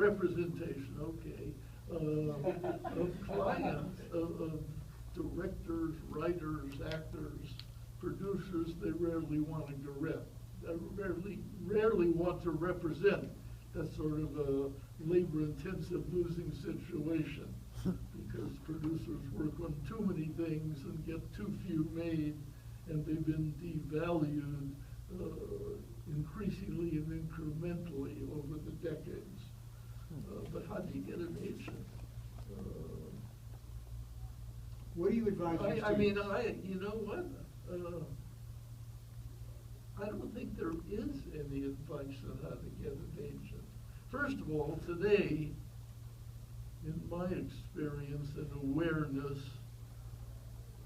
representation, okay, of clients, of directors, writers, actors, producers. They rarely want to direct. They rarely want to represent. That's sort of a labor-intensive losing situation because producers work on too many things and get too few made, and they've been devalued increasingly and incrementally over the decades. But how do you get an agent? What do you advise? I mean, you know what? I don't think there is any advice on how to get an agent. First of all, today, in my experience and awareness,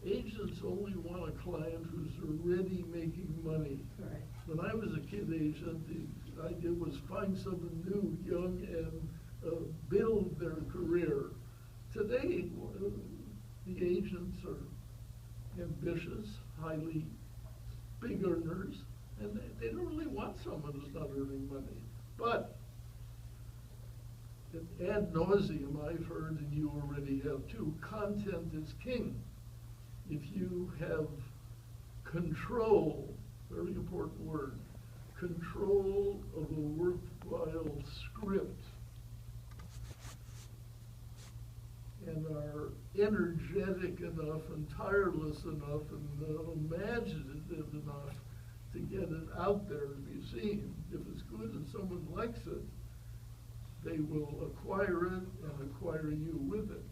agents only want a client who's already making money. Right. When I was a kid agent, the idea was find someone new, young, and build their career. Today, the agents are ambitious, highly big earners, and they don't really want someone who's not earning money. But ad nauseum, I've heard, and you already have too, content is king. If you have control, very important word, control of a worthwhile script, and are energetic enough and tireless enough and imaginative enough to get it out there to be seen. If it's good and someone likes it, they will acquire it and acquire you with it.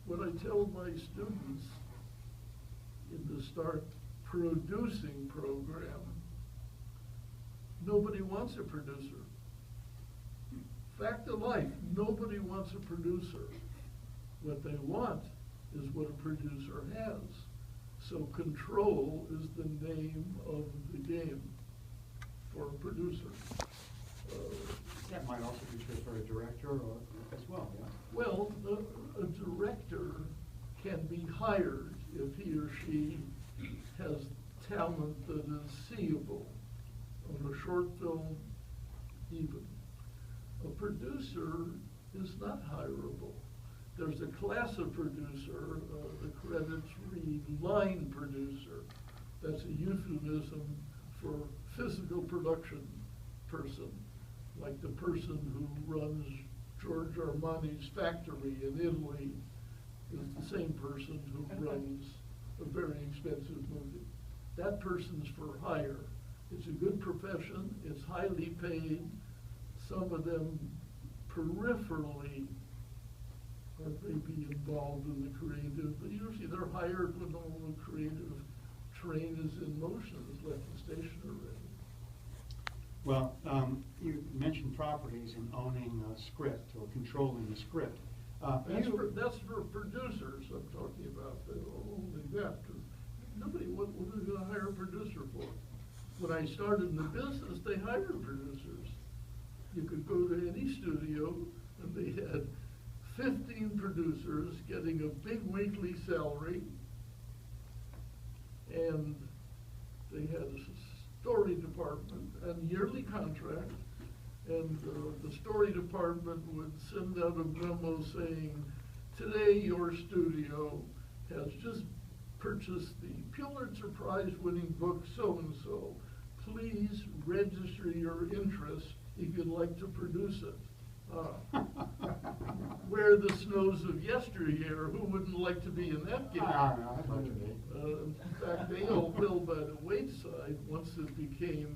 What I tell my students in the Start Producing program, nobody wants a producer. Fact of life, nobody wants a producer. What they want is what a producer has. So control is the name of the game for a producer. That might also be true for a director or as well, yeah? Well, a director can be hired if he or she has talent that is seeable on a short film even. A producer is not hireable. There's a class of producer, the credits read line producer. That's a euphemism for physical production person, like the person who runs George Armani's factory in Italy is the same person who runs a very expensive movie. That person's for hire. It's a good profession, it's highly paid. Some of them peripherally are maybe involved in the creative, but usually they're hired when all the creative train is in motion, has left the station already. Well, you mentioned properties and owning a script or controlling the script. That's for producers I'm talking about, only that, because nobody, what are they going to hire a producer for? When I started in the business, they hired producers. You could go to any studio and they had 15 producers getting a big weekly salary, and they had a story department and yearly contract, and the story department would send out a memo saying, today your studio has just purchased the Pulitzer Prize winning book so-and-so. Please register your interest if you'd like to produce it. Where the snows of yesteryear, who wouldn't like to be in that game? I'd like to be. In fact, they all fell by the wayside once it became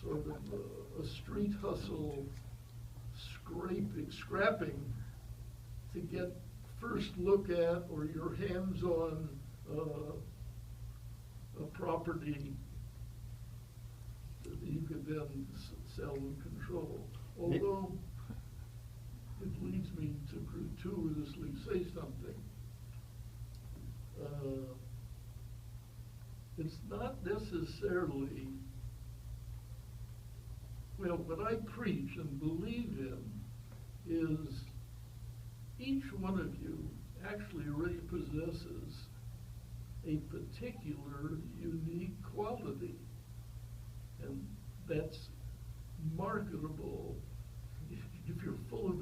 sort of a street hustle, scrapping to get first look at or your hands on a property that you could then sell and control. Although it leads me to gratuitously say something. It's not necessarily, well, what I preach and believe in is each one of you actually already possesses a particular unique quality, and that's marketable if you're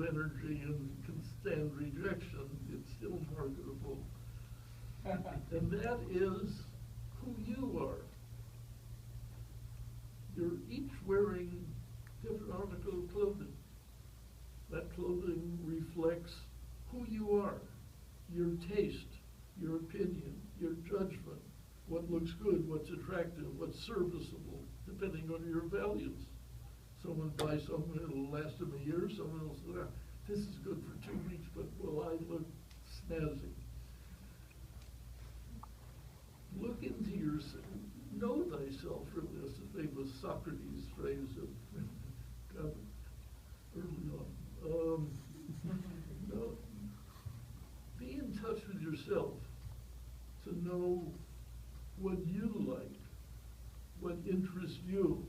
energy and can stand rejection, it's still marketable. And that is who you are. You're each wearing different article of clothing. That clothing reflects who you are, your taste, your opinion, your judgment, what looks good, what's attractive, what's serviceable, depending on your values. Someone buys something, it'll last them a year. Someone else says, this is good for 2 weeks, but will I look snazzy? Look into yourself. Know thyself, really. That's the famous Socrates phrase of early on. No, be in touch with yourself to know what you like, what interests you.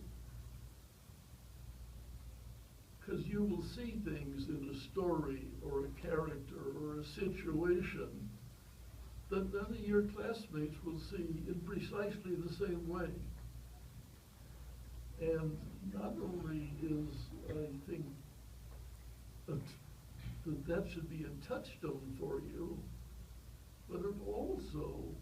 Because you will see things in a story or a character or a situation that none of your classmates will see in precisely the same way. And not only is, I think, that should be a touchstone for you, but it also